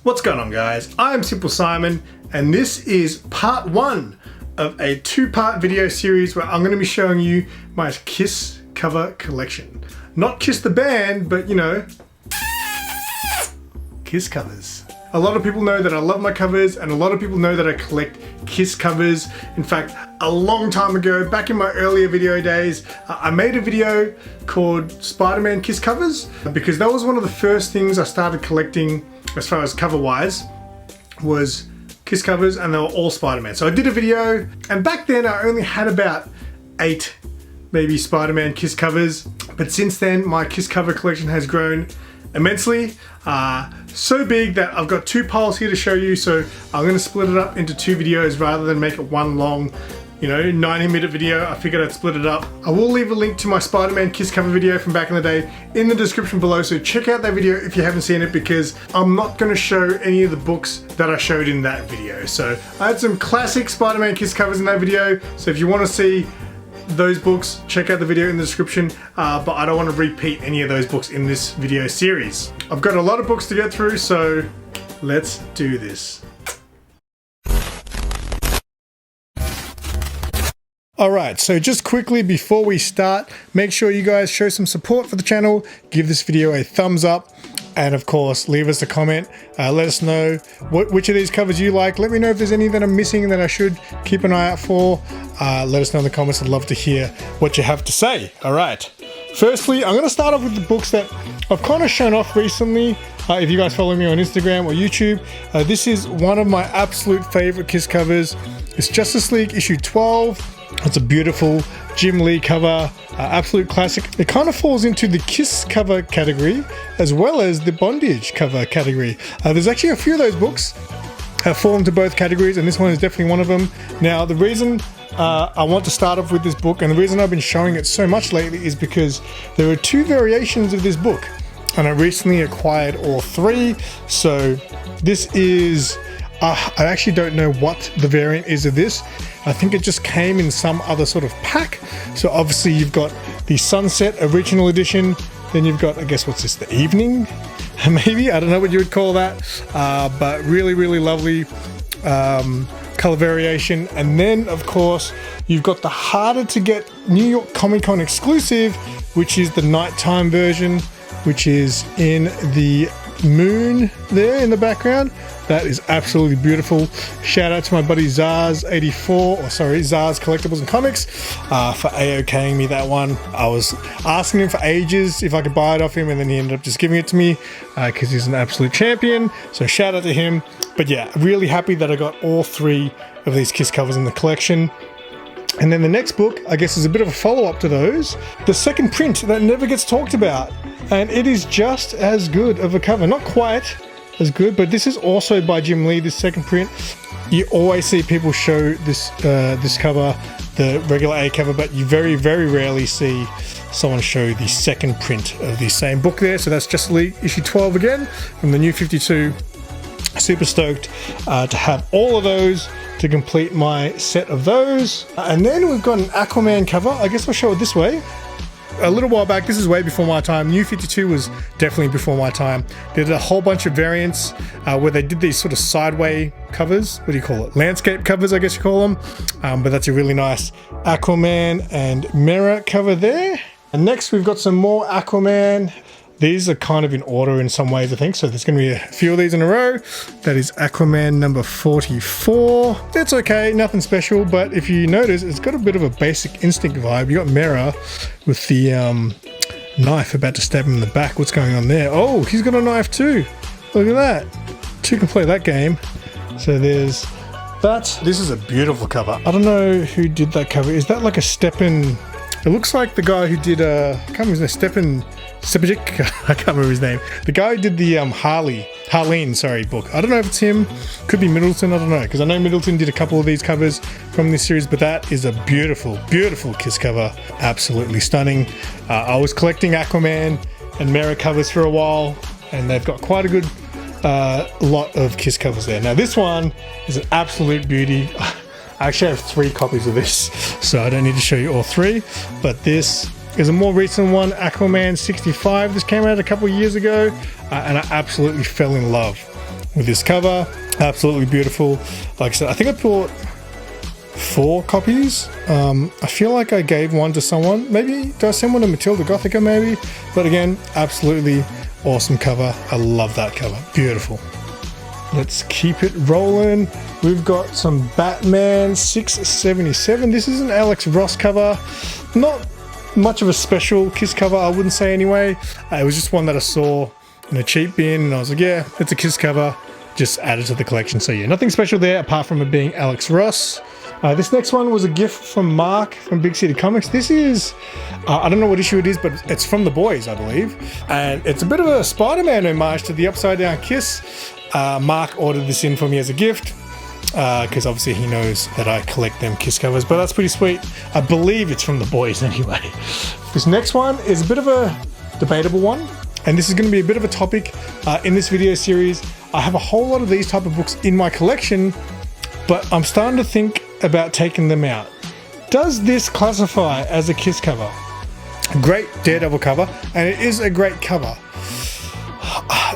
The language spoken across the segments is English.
What's going on, guys? I'm SimpleSimon, and this is part one of a two-part video series where I'm going to be showing you my Kiss cover collection. Not Kiss the band, but you know, Kiss covers. A lot of people know that I love my covers, and a lot of people know that I collect Kiss covers. In fact, a long time ago, back in my earlier video days, I made a video called Spider-Man Kiss covers, because that was one of the first things I started collecting as far as cover-wise, was Kiss covers, and they were all Spider-Man. So I did a video, and back then I only had about 8 maybe Spider-Man Kiss covers, but since then my Kiss cover collection has grown immensely. So big that I've got 2 piles here to show you, so I'm going to split it up into 2 videos rather than make it one long, you know, 90-minute video. I figured I'd split it up. I will leave a link to my Spider-Man Kiss cover video from back in the day in the description below, so check out that video if you haven't seen it, because I'm not going to show any of the books that I showed in that video. So I had some classic Spider-Man Kiss covers in that video, so if you want to see those books, check out the video in the description, but I don't want to repeat any of those books in this video series. I've got a lot of books to get through, so let's do this. Alright, so just quickly before we start, make sure you guys show some support for the channel, give this video a thumbs up, and of course leave us a comment. Let us know which of these covers you like. Let me know if there's any that I'm missing that I should keep an eye out for. Let us know in the comments. I'd love to hear what you have to say. Alright, firstly I'm going to start off with the books that I've kind of shown off recently. If you guys follow me on Instagram or YouTube, this is one of my absolute favorite Kiss covers. It's Justice League issue 12. It's a beautiful Jim Lee cover, absolute classic. It kind of falls into the Kiss cover category as well as the Bondage cover category. There's actually a few of those books that fall into both categories, and this one is definitely one of them. Now, the reason I want to start off with this book, and the reason I've been showing it so much lately, is because there are 2 variations of this book, and I recently acquired all 3. So this is, I actually don't know what the variant is of this. I think it just came in some other sort of pack. So obviously you've got the Sunset Original Edition, then you've got, I guess, what's this, the Evening? Maybe, I don't know what you would call that, but really, really lovely color variation. And then, of course, you've got the harder to get New York Comic Con exclusive, which is the nighttime version, which is in the moon there in the background. That is absolutely beautiful. Shout out to my buddy Zars84, or sorry, Zars Collectibles and Comics, for AOKing me that one. I was asking him for ages if I could buy it off him, and then he ended up just giving it to me because he's an absolute champion. So shout out to him. But yeah, really happy that I got all 3 of these Kiss covers in the collection. And then the next book, I guess, is a bit of a follow-up to those. The second print that never gets talked about, and it is just as good of a cover. Not quite as good, but this is also by Jim Lee, this second print. You always see people show this this cover, the regular A cover, but you very, very rarely see someone show the second print of the same book there. So that's Justice League issue 12 again from the New 52. Super stoked to have all of those to complete my set of those. And then we've got an Aquaman cover. I guess I'll show it this way. A little while back, this is way before my time. New 52 was definitely before my time. They did a whole bunch of variants where they did these sort of sideway covers. What do you call it? Landscape covers, I guess you call them. But that's a really nice Aquaman and Mera cover there. And next we've got some more Aquaman. These are kind of in order in some ways, I think. So there's going to be a few of these in a row. That is Aquaman number 44. It's okay, nothing special. But if you notice, it's got a bit of a Basic Instinct vibe. You got Mera with the knife about to stab him in the back. What's going on there? Oh, he's got a knife too. Look at that. 2 can play that game. So there's that. This is a beautiful cover. I don't know who did that cover. Is that like a Stepan? It looks like the guy who did I can't remember his name, Sepajic? I can't remember his name. The guy who did the Harleen book. I don't know if it's him. Could be Middleton. I don't know, because I know Middleton did a couple of these covers from this series, but that is a beautiful, beautiful Kiss cover. Absolutely stunning. I was collecting Aquaman and Mera covers for a while, and they've got quite a good lot of Kiss covers there. Now this one is an absolute beauty. I actually have 3 copies of this, so I don't need to show you all 3, but this is a more recent one, Aquaman 65. This came out a couple of years ago, and I absolutely fell in love with this cover. Absolutely beautiful. Like I said, I think I bought 4 copies. I feel like I gave one to someone. Maybe did I send one to Matilda Gothica maybe? But again, absolutely awesome cover. I love that cover. Beautiful. Let's keep it rolling. We've got some Batman 677. This is an Alex Ross cover. Not much of a special Kiss cover, I wouldn't say anyway. It was just one that I saw in a cheap bin and I was like, yeah, it's a Kiss cover. Just added to the collection. So yeah, nothing special there apart from it being Alex Ross. This next one was a gift from Mark from Big City Comics. This is, I don't know what issue it is, but it's from The Boys, I believe. And it's a bit of a Spider-Man homage to the Upside Down Kiss. Mark ordered this in for me as a gift because obviously he knows that I collect them Kiss covers, but that's pretty sweet. I believe it's from The Boys anyway. This next one is a bit of a debatable one, and this is going to be a bit of a topic in this video series. I have a whole lot of these type of books in my collection, but I'm starting to think about taking them out. Does this classify as a Kiss cover? Great Daredevil cover, and it is a great cover.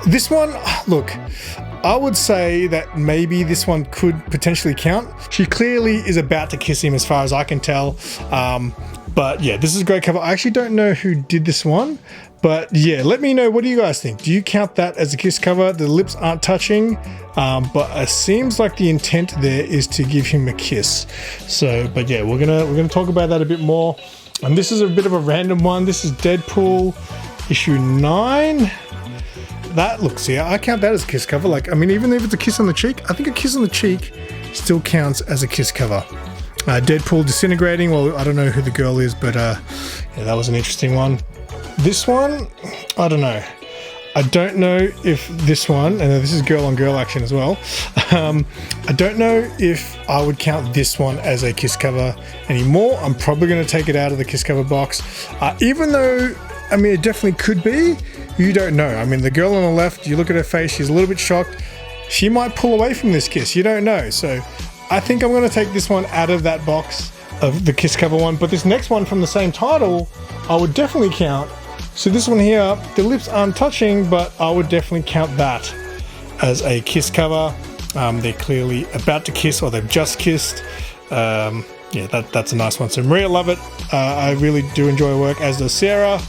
This one, look, I would say that maybe this one could potentially count. She clearly is about to kiss him as far as I can tell. But yeah, this is a great cover. I actually don't know who did this one, but yeah, let me know. What do you guys think? Do you count that as a Kiss cover? The lips aren't touching, but it seems like the intent there is to give him a kiss. So, but yeah, we're gonna talk about that a bit more. And this is a bit of a random one. This is Deadpool issue 9. That looks, yeah, I count that as a Kiss cover. Like, I mean, even if it's a kiss on the cheek, I think a kiss on the cheek still counts as a Kiss cover. Deadpool disintegrating. Well, I don't know who the girl is, but yeah, that was an interesting one. This one, I don't know. I don't know if this one, and this is girl on girl action as well. I don't know if I would count this one as a Kiss cover anymore. I'm probably going to take it out of the Kiss cover box, even though, I mean, it definitely could be. You don't know. I mean, the girl on the left, you look at her face, she's a little bit shocked. She might pull away from this kiss. You don't know. So I think I'm going to take this one out of that box of the Kiss cover one. But this next one from the same title, I would definitely count. So this one here, the lips aren't touching, but I would definitely count that as a Kiss cover. They're clearly about to kiss, or they've just kissed. Yeah, that's a nice one. So Maria Lovett, I really do enjoy her work, as does Sarah.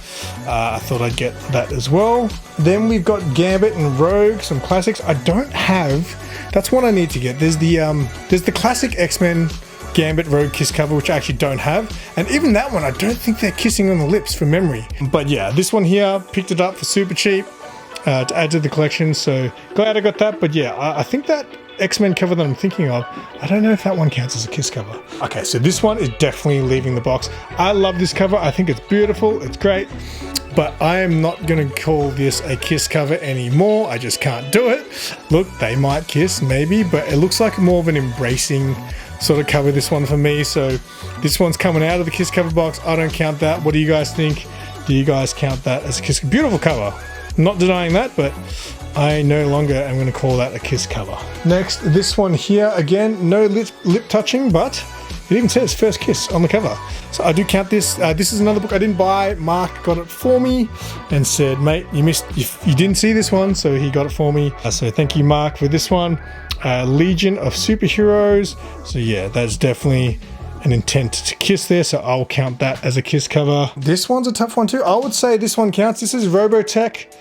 I thought I'd get that as well. Then we've got Gambit and Rogue, some classics. I don't have, that's one I need to get. There's the classic X-Men Gambit Rogue Kiss cover, which I actually don't have. And even that one, I don't think they're kissing on the lips from memory. But yeah, this one here, picked it up for super cheap to add to the collection. So glad I got that. But yeah, I think that X-Men cover that I'm thinking of, I don't know if that one counts as a Kiss cover. Okay, so this one is definitely leaving the box. I love this cover. I think it's beautiful. It's great. But I am not going to call this a Kiss cover anymore. I just can't do it. Look, they might kiss, maybe, but it looks like more of an embracing sort of cover, this one for me. So this one's coming out of the Kiss cover box. I don't count that. What do you guys think? Do you guys count that as a Kiss cover? Beautiful cover. Not denying that, but I no longer am going to call that a Kiss cover. Next, this one here, again, no lip touching, but it even says first kiss on the cover. So I do count this. This is another book I didn't buy. Mark got it for me and said, mate, you didn't see this one, so he got it for me. So thank you, Mark, for this one. Legion of Superheroes. So yeah, that's definitely an intent to kiss there, so I'll count that as a Kiss cover. This one's a tough one too. I would say this one counts. This is Robotech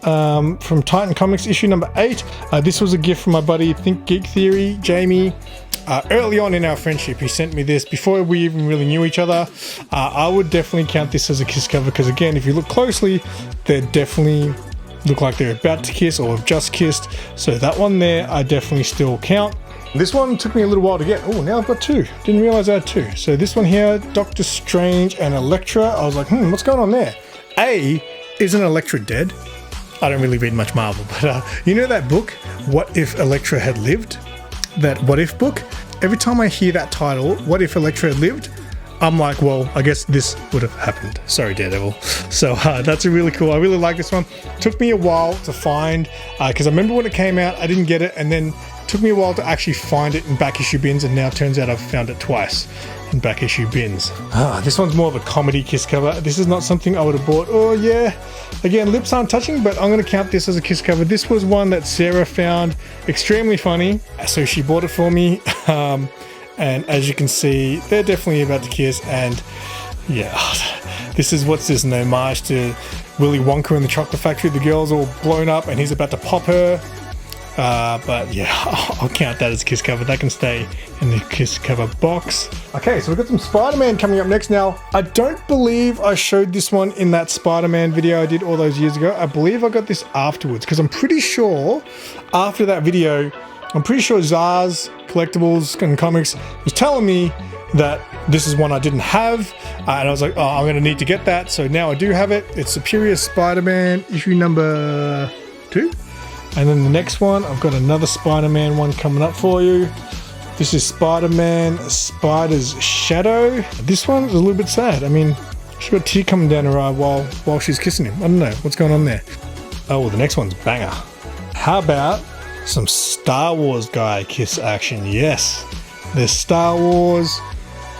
from Titan Comics issue number 8. This was a gift from my buddy Think Geek Theory, Jamie. Early on in our friendship, he sent me this before we even really knew each other. I would definitely count this as a Kiss cover because, again, if you look closely, they definitely look like they're about to kiss or have just kissed. So that one there, I definitely still count. This one took me a little while to get. Oh, now I've got 2. Didn't realize I had 2. So this one here, Doctor Strange and Elektra. I was like, what's going on there? Isn't Elektra dead? I don't really read much Marvel, but you know that book, What If Elektra Had Lived? That What If book? Every time I hear that title, What If Elektra Had Lived? I'm like, well, I guess this would have happened. Sorry, Daredevil. So that's a really cool. I really like this one. Took me a while to find, because I remember when it came out, I didn't get it, and then Took me a while to actually find it in back issue bins, and now it turns out I've found it twice in back issue bins. This one's more of a comedy kiss cover. This is not something I would have bought. Oh yeah, again, lips aren't touching, but I'm going to count this as a kiss cover. This was one that Sarah found extremely funny, so she bought it for me. And as you can see, they're definitely about to kiss, and yeah, this is what's this, an homage to Willy Wonka in the Chocolate Factory. The girl's all blown up and he's about to pop her. But yeah, I'll count that as a kiss cover. That can stay in the kiss cover box. Okay, so we've got some Spider-Man coming up next. Now, I don't believe I showed this one in that Spider-Man video I did all those years ago. I believe I got this afterwards, because I'm pretty sure after that video, I'm pretty sure Zaz Collectibles and Comics was telling me that this is one I didn't have, and I was like, oh, I'm gonna need to get that. So now I do have it. It's Superior Spider-Man issue number 2. And then the next one, I've got another Spider-Man one coming up for you. This is Spider-Man Spider's Shadow. This one is a little bit sad. I mean, she's got a tear coming down her eye while she's kissing him. I don't know what's going on there. Oh, well, the next one's banger. How about some Star Wars guy kiss action? Yes, there's Star Wars,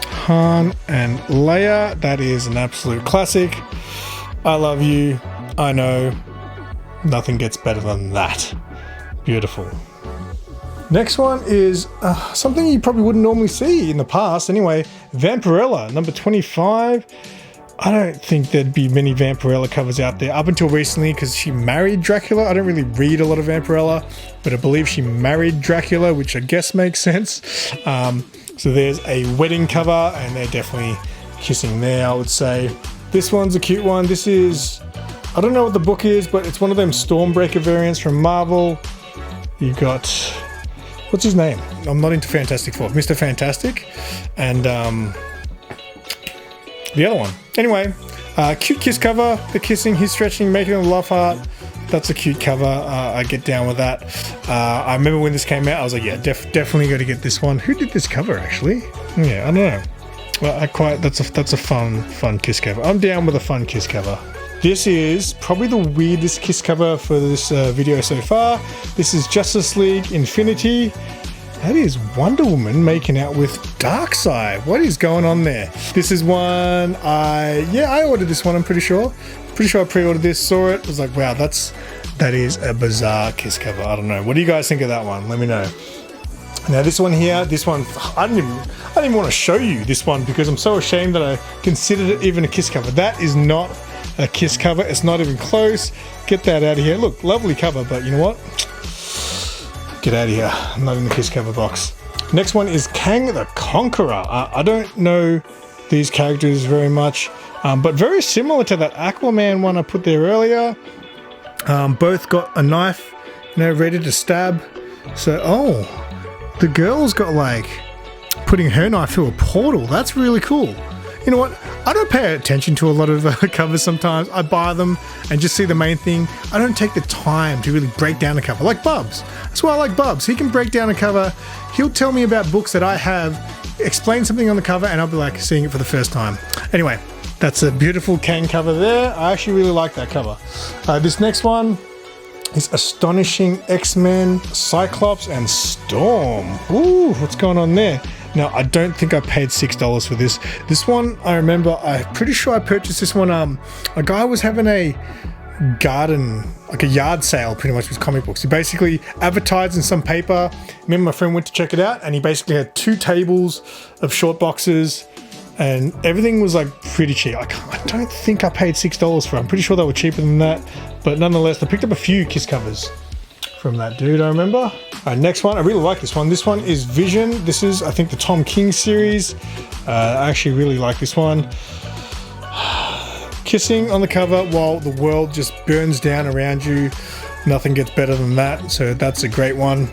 Han and Leia. That is an absolute classic. I love you. I know. Nothing gets better than that. Beautiful. Next one is something you probably wouldn't normally see in the past. Anyway, Vampirella, number 25. I don't think there'd be many Vampirella covers out there up until recently, because she married Dracula. I don't really read a lot of Vampirella, but I believe she married Dracula, which I guess makes sense. So there's a wedding cover, and they're definitely kissing there, I would say. This one's a cute one. This is, I don't know what the book is, but it's one of them Stormbreaker variants from Marvel. You've got, what's his name? I'm not into Fantastic Four. Mr. Fantastic. And the other one. Anyway, cute kiss cover. The kissing, he's stretching, making a love heart. That's a cute cover. I get down with that. I remember when this came out, I was like, yeah, definitely got to get this one. Who did this cover, actually? Yeah, I don't know. Well, that's a fun kiss cover. I'm down with a fun kiss cover. This is probably the weirdest kiss cover for this video so far. This is Justice League Infinity. That is Wonder Woman making out with Darkseid. What is going on there? This is one I ordered this one, I'm pretty sure. Pretty sure I pre-ordered this, saw it, was like, wow, that is a bizarre kiss cover. I don't know. What do you guys think of that one? Let me know. Now this one here, I didn't even want to show you this one, because I'm so ashamed that I considered it even a kiss cover. That is not a kiss cover. It's not even close. Get that out of here. Look, lovely cover, but you know what? Get out of here. I'm not in the kiss cover box. Next one is Kang the Conqueror. I don't know these characters very much, but very similar to that Aquaman one I put there earlier. Both got a knife, ready to stab. So, oh, the girl's got like putting her knife through a portal. That's really cool. You know what? I don't pay attention to a lot of covers sometimes. I buy them and just see the main thing. I don't take the time to really break down a cover. Like Bubs. That's why I like Bubs. He can break down a cover. He'll tell me about books that I have, explain something on the cover, and I'll be like seeing it for the first time. Anyway, that's a beautiful Kang cover there. I actually really like that cover. This next one is Astonishing X-Men, Cyclops, and Storm. Ooh, what's going on there? Now, I don't think I paid $6 for this. This one, I remember, I'm pretty sure I purchased this one. A guy was having a garden, like a yard sale pretty much with comic books. He basically advertised in some paper. Me and my friend went to check it out, and he basically had 2 tables of short boxes, and everything was like pretty cheap. I don't think I paid $6 for it. I'm pretty sure they were cheaper than that, but nonetheless, I picked up a few kiss covers from that dude, I remember. Next one, I really like this one. This one is Vision. This is, I think, the Tom King series. I actually really like this one. Kissing on the cover while the world just burns down around you. Nothing gets better than that, so that's a great one.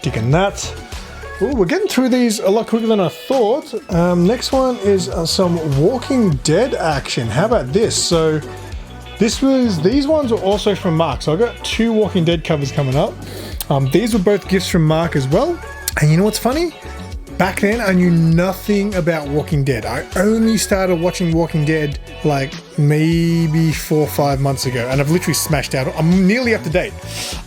Digging that. Ooh, we're getting through these a lot quicker than I thought. Next one is some Walking Dead action. How about this? So these ones were also from Mark. So I got 2 Walking Dead covers coming up. These were both gifts from Mark as well. And you know what's funny? back then I knew nothing about Walking Dead. I only started watching Walking Dead like maybe 4 or 5 months ago, and I've literally smashed out. I'm nearly up to date,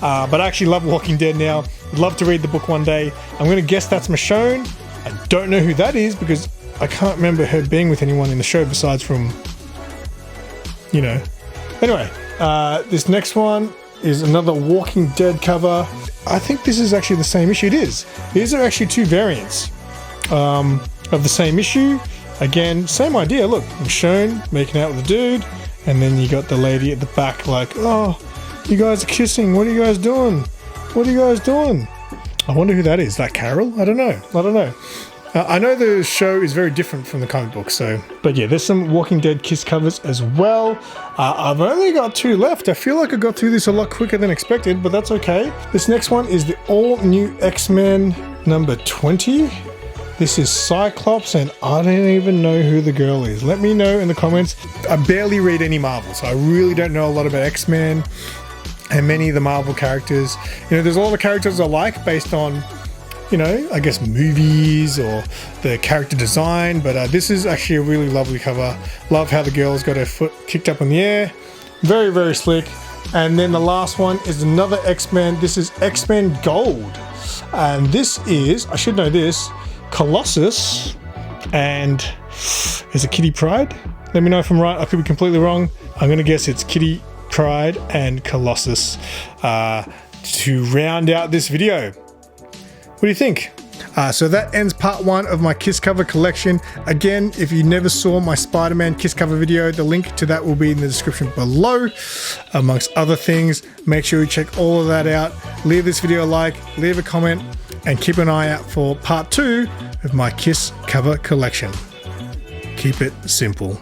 but I actually love Walking Dead now. I'd love to read the book one day. I'm gonna guess that's Michonne. I don't know who that is because I can't remember her being with anyone in the show besides from, you know. Anyway, this next one is another Walking Dead cover. I think this is actually the same issue. It is. These are actually 2 variants of the same issue. Again, same idea. Look, Michonne making out with the dude, and then you got the lady at the back like, oh, you guys are kissing. What are you guys doing? What are you guys doing? I wonder who that is. That Carol? I don't know. I know the show is very different from the comic book, so. But yeah, there's some Walking Dead kiss covers as well. I've only got 2 left. I feel like I got through this a lot quicker than expected, but that's okay. This next one is the all-new X-Men number 20. This is Cyclops, and I don't even know who the girl is. Let me know in the comments. I barely read any Marvel, so I really don't know a lot about X-Men and many of the Marvel characters. You know, there's a lot of characters I like based on, you know, I guess movies or the character design, but this is actually a really lovely cover. Love how the girl's got her foot kicked up in the air. Very, very slick. And then the last one is another X-Men. This is X-Men Gold. And this is, I should know this, Colossus and is it Kitty Pryde? Let me know if I'm right. I could be completely wrong. I'm going to guess it's Kitty Pryde and Colossus to round out this video. What do you think? So that ends part 1 of my kiss cover collection. Again, if you never saw my Spider-Man kiss cover video, the link to that will be in the description below, amongst other things. Make sure you check all of that out. Leave this video a like, leave a comment, and keep an eye out for part 2 of my kiss cover collection. Keep it simple.